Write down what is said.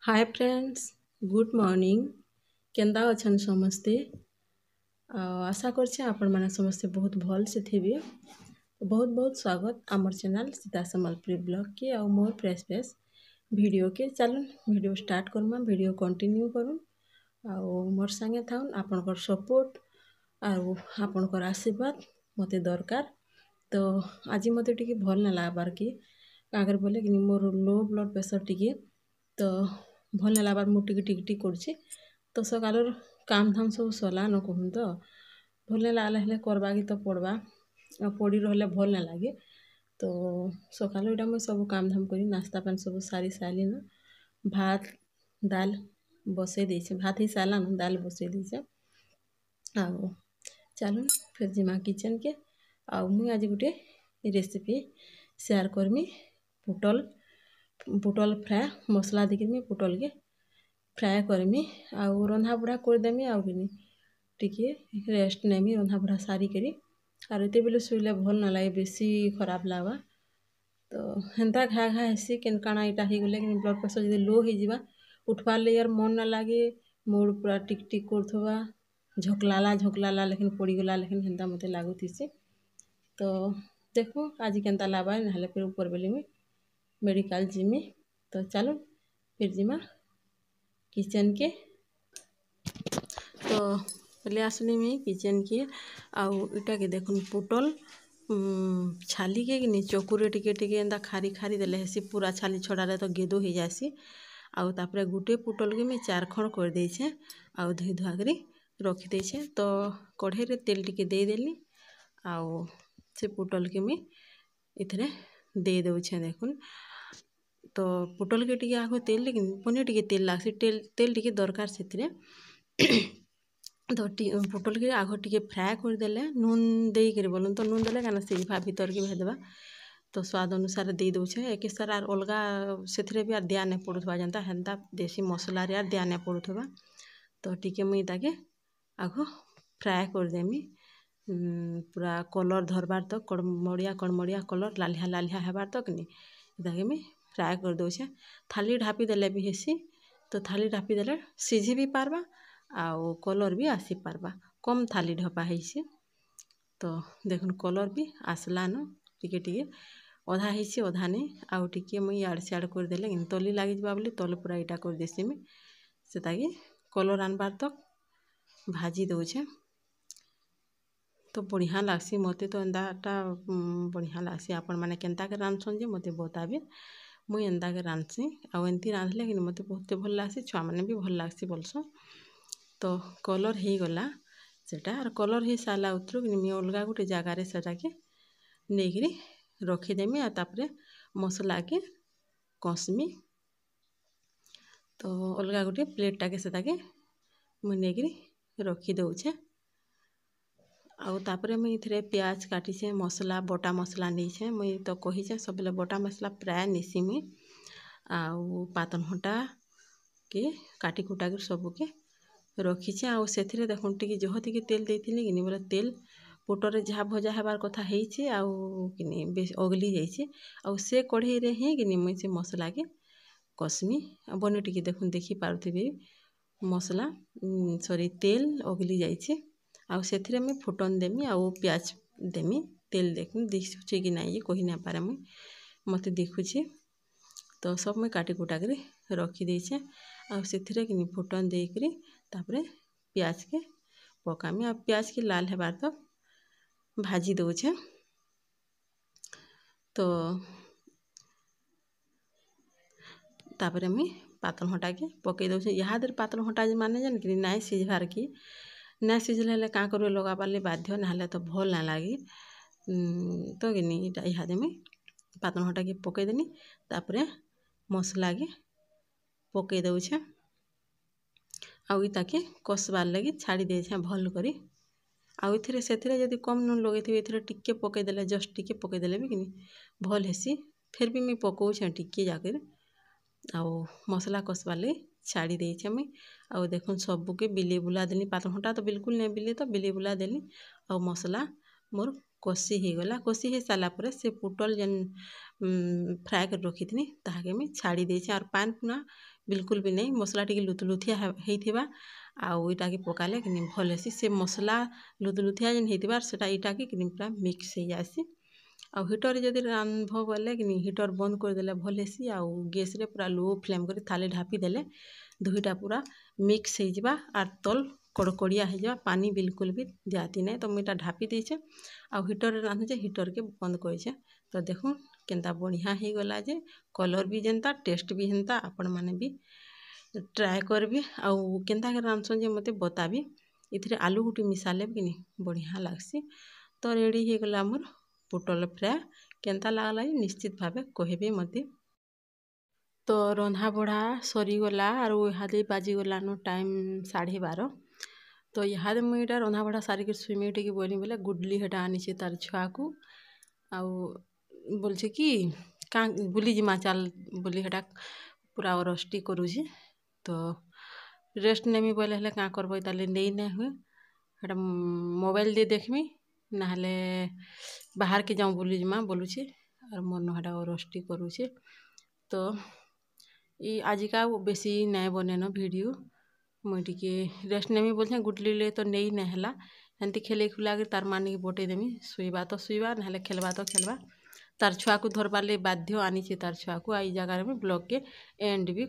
हाय friends, good morning. केंदा अछन समस्ते। आशा करछे आपण माने समस्ते बहुत भल से थिबे। बहुत बहुत स्वागत आमर चैनल सीता सम्बलपुरी ब्लॉग के और मोर फ्रेश वीडियो के। चलन video start Karma, video continue करूँ और मोर संगे थाउन आपनकर सपोर्ट और आपनकर आशीर्वाद मते दरकार। तो आज मते टिके भल ना लागबार की कागर बोले कि मोर लो ब्लड प्रेशर टिके तो भल ना लागबार मु टिके टिक करछे। तो सकालर काम धाम सब सरला न कहूँ तो भल ना लागले हेले करबा की तो पड़बा और पड़ी रहले भल ना लागे। तो सकाल इटा मुई सब काम धाम करी नाश्ता पानी सब सारी साली न भात दाल बसई देछे। भात ही साला न दाल बसई देछे। आओ चलो फिर जिमा किचन के। आउ मुई आज गुटे रेसिपी शेयर करमी। पुटल फ्राए मसला देकर मुई पुटल के फ्राए करमी आउ रंधा बुढ़ा करदेमी। आउ कि टिके रेस्ट नेमी रंधा बुढ़ा सारी करी। और एते बेले शुइले भल ना लगे, बेसी खराब लागबा। तो हेन्ता घा घा हेसी केन काଣା इटा ही गले कि ब्लड प्रेशर जदि लो हो जिबा उठवार ले यार मन ना लागे, मूड पूरा टिक टिक करथबा, झकलाला लेकिन पड़ीगला लेकिन हेन्ता मते लागुथिसी। तो देखो आज केन्ता लाबा नाले फिर ऊपर बेले मुई मेडिकल जिमी। तो चलो फिर जिमा किचन के। तो पहले आसली में किचन के आउ इटा के देखुन पुटल छाली के कि चकुरे टिके टिके एंदा खारी खारी देले हेसी, पूरा छाली छड़ाले तो गेदो हो जासी। आउ तापरे गुटे पुटल के मैं 4 खंड कर देछे आउ धोई धुआ करी रखी देछे। तो कढ़ाई रे तेल टिके दे देली आउ से पुटल के मैं इथरे दे दउछे देखुन। तो पुटल के टिके आगो तेल लेकिन पने टिके तेल लागसी, तेल टिके दरकार सेतिरे। तो पुटल के आग टिके फ्राए कर देले नून देई कर बोलन तो नून देले काना सिझा भीतर के भेदबा। तो स्वाद अनुसार दे दउछे एक सार आर अलगा सेथरे भी आर दिया ने पड़ुथबा जनता हेन्ता देसी मसला रे आर दिया ने पड़ुथबा। तो टिके मुई ताके आगो फ्राए कर देमी पूरा कलर धरबार तक कड़मड़िया कलर लालिया हेबार तक नी ताके मुई फ्राए कर दउछे। थाली ढापी देले भी हेसी, तो थाली ढापी देले सिझी भी पारबा आउ कलर भी आसी पारबा। कम थाली ढपा हेसी। तो देखुन कलर भी आसला न टिके टिके अधा हेसी अधा नहीं। आउ टिके मुई आड़ सियाड़ कर देले कि तली लागी जबा बोली तल पूरा इटा कर देसी मुई से ताकि कलर आनबार तक भाजी दउछे। तो बढ़िया लागसी मते तो एंदाटा बढ़िया लागसी। आपण माने केन्ता के रांधछन जे मते बताबे, मुई एंदा के रांधसी आउ एंती रांधले कि मते बहुत भल लागसी, छुआ माने भी भल लागसी बोलसो। तो कलर ही गला सेटा और कलर ही साला उतरु कि मैं अलगा गोटे जगार सेटा के नेगिरी रखीदेमी आ तापरे मसला के कसमी। तो अलगा गोटे प्लेट टाके सेटा के मुई नेगिरी रखी दउछे। आउ तापरे मुई इथरे प्याज काटिछे, मसला बटा मसला नहींछे मुई तो कहीछे सबले बटा मसला प्राय निसी मुई। आउ पातन हटा के काटी कुटा के सब के रखीछे। आउ सेथिरे देखुन टिके जह टिके तेल देइथिनी कि बोले तेल पुटरे जहाँ भजा हेबार कथा हेइछे आउ कि बेस अगली जाइछे। आउ से कढ़ाई रे ही कि मुई से मसला के कसमी। बने टिके देखुन देखि पारुथिबे मसला सॉरी तेल अगली जाइछे। आउ सेथिरे मुई फुटन देमी आउ प्याज देमी। तेल देखुन दिखुछे कि नाई कहि ना पारे मुई मते दिखुछे। तो सब मुई काटी कुटा के रखी देइछे आउ सेथिरे कि फुटन देकरी तापरे प्याज के पकामी। आ प्याज के लाल हेबार तक भाजी दउछे। तो तापरे मुई पातल हटा के पकई दउछे। यहाँ दर पातल हटा जे माने जन कि नाई सिझबार की ना सिझले हेले का करबे लगाबार ले बाध्य ना तो भल ना लागी। तो कि यहाँ दे मुई पातल हटा के पकई देनी तापरे मसला के पकई दउछे आउ इताके कसबार लगी छाड़ी देछे भल करी। आउ इथिरे सेथिरे जदि कम नून लगेथिबे इथिरे टिके पकई देले जस्ट टिके पकई देले भी कि भल हेसी। फिर भी मुई पकउछे टिके जाकर आउ मसला कसबार लगी छाड़ी देछे मुई। आउ देखुन सबके बिले बुला देली, पातल हटा तो बिल्कुल नहीं बिले तो बिले बुला देली आउ मसला मोर କଷି ହେଇଗଲା। କଷି ହେଇ ସାରିଲା ପରେ ସେ ପୁଟଲ୍ ଯେନ୍ ଫ୍ରାଏ କରି ରଖିଥିନି ତାହାକେ ମୁଇଁ ଛାଡ଼ି ଦେଇଛେ। ଆର୍ ପାନ୍ ପୁନା ବିଲକୁଲ୍ ବି ନାଇଁ, ମସଲା ଟିକେ ଲୁଥଲୁଥିଆ ହେଇଥିବା ଆଉ ଇଟାକେ ପକାଲେ କିନି ଭଲ୍ ହେସି। ସେ ମସଲା ଲୁଥଲୁଥିଆ ଯେନ୍ ହେଇଥିବା ସେଟା ଇଟାକେ କିନି ପୁରା ମିକ୍ସ ହେଇଯାଏସି। ଆଉ ହିଟର୍ରେ ଯଦି ରାନ୍ଧବ ବୋଲେ କିନି ହିଟର୍ ବନ୍ଦ କରିଦେଲେ ଭଲ୍ ହେସି। ଆଉ ଗ୍ୟାସ୍ରେ ପୁରା ଲୋ ଫ୍ଲେମ୍ କରି ଥାଲି ଢାପି ଦେଲେ ଦୁହିଟା ପୁରା ମିକ୍ସ ହେଇଯିବା ଆର୍ ତଲ୍ କଡ଼କଡ଼ିଆ ହେଇଯିବା। ପାନି ବିଲକୁଲ୍ ବି ଦିଆତି ନାଇଁ। ତ ମୁଇଁ ଇଟା ଢାପି ଦେଇଛେ ଆଉ ହିଟର୍ରେ ରାନ୍ଧୁଛେ, ହିଟର୍କେ ବନ୍ଦ କରିଛେ। ତ ଦେଖୁନ୍ କେନ୍ତା ବଢ଼ିଆ ହେଇଗଲା ଯେ, କଲର୍ ବି ଯେନ୍ତା ଟେଷ୍ଟ ବି ହେନ୍ତା। ଆପଣମାନେ ବି ଟ୍ରାଏ କରବେ ଆଉ କେନ୍ତା କରି ରାନ୍ଧସନ୍ ଯେ ମତେ ବତାବି। ଏଥିରେ ଆଲୁ ଗୁଟେ ମିଶାଲେ ବି କିନି ବଢ଼ିଆ ଲାଗ୍ସି। ତ ରେଡ଼ି ହେଇଗଲା ଆମର୍ ପୋଟଲ୍ ଫ୍ରାଏ। କେନ୍ତା ଲାଗ୍ଲା ଯେ ନିଶ୍ଚିତ ଭାବେ କହିବେ ମତେ। ତ ରନ୍ଧା ବଢ଼ା ସରିଗଲା ଆରୁ ଇହାଦେ ବାଜିଗଲାନ ଟାଇମ୍ 12:30। ତ ଇହାଦେ ମୁଇଁ ଇଟା ରନ୍ଧା ବଢ଼ା ସାରିକିରି ସୁଇମି ଟିକେ ବଇଲି ବେଲେ ଗୁଡ଼ଲି ହେଟା ଆନିଛେ ତାର୍ ଛୁଆକୁ। ଆଉ ବୋଲୁଛେ କି କାଁ ବୁଲିଯିମା ଚାଲ୍ ବୋଲି ହେଟା ପୁରା ଅରଷ୍ଟି କରୁଛେ। ତ ରେଷ୍ଟ ନେମି ବୋଇଲେ ହେଲେ କାଁ କର୍ବ, ତାହେଲେ ନେଇ ନାଇଁ ହୁଏ। ହେଟା ମୋବାଇଲ୍ ଦେଇ ଦେଖ୍ମି, ନାହେଲେ ବାହାର୍କେ ଯାଉଁ ବୁଲିଯିମା ବୋଲୁଛେ। ଆର୍ ମନ ହେଟା ଅରଷ୍ଟି କରୁଛେ। ତ ଆଜିକା ବେଶୀ ନାଇଁ ବନେଇନ ଭିଡ଼ିଓ। ମୁଇଁ ଟିକେ ରେଷ୍ଟ ନେମି ବୋଲଛେଁ। ଗୁଟଲିଲେ ତ ନେଇ ନାଇଁ ହେଲା। ହେନ୍ତି ଖେଲେଇ ଖୁଲାକେ ତାର୍ ମାନିକେ ବଟେଇ ଦେମି। ଶୁଇବା ତ ଶୁଇବା, ନାହେଲେ ଖେଲ୍ବା ତ ଖେଲ୍ବା। ତାର୍ ଛୁଆକୁ ଧରବାର୍ ଲାଗି ବାଧ୍ୟ ଆନିଛେ ତାର୍ ଛୁଆକୁ। ଆଉ ଇ ଜାଗାରେ ମୁଇଁ ବ୍ଲଗ୍କେ ଏଣ୍ଡ ବି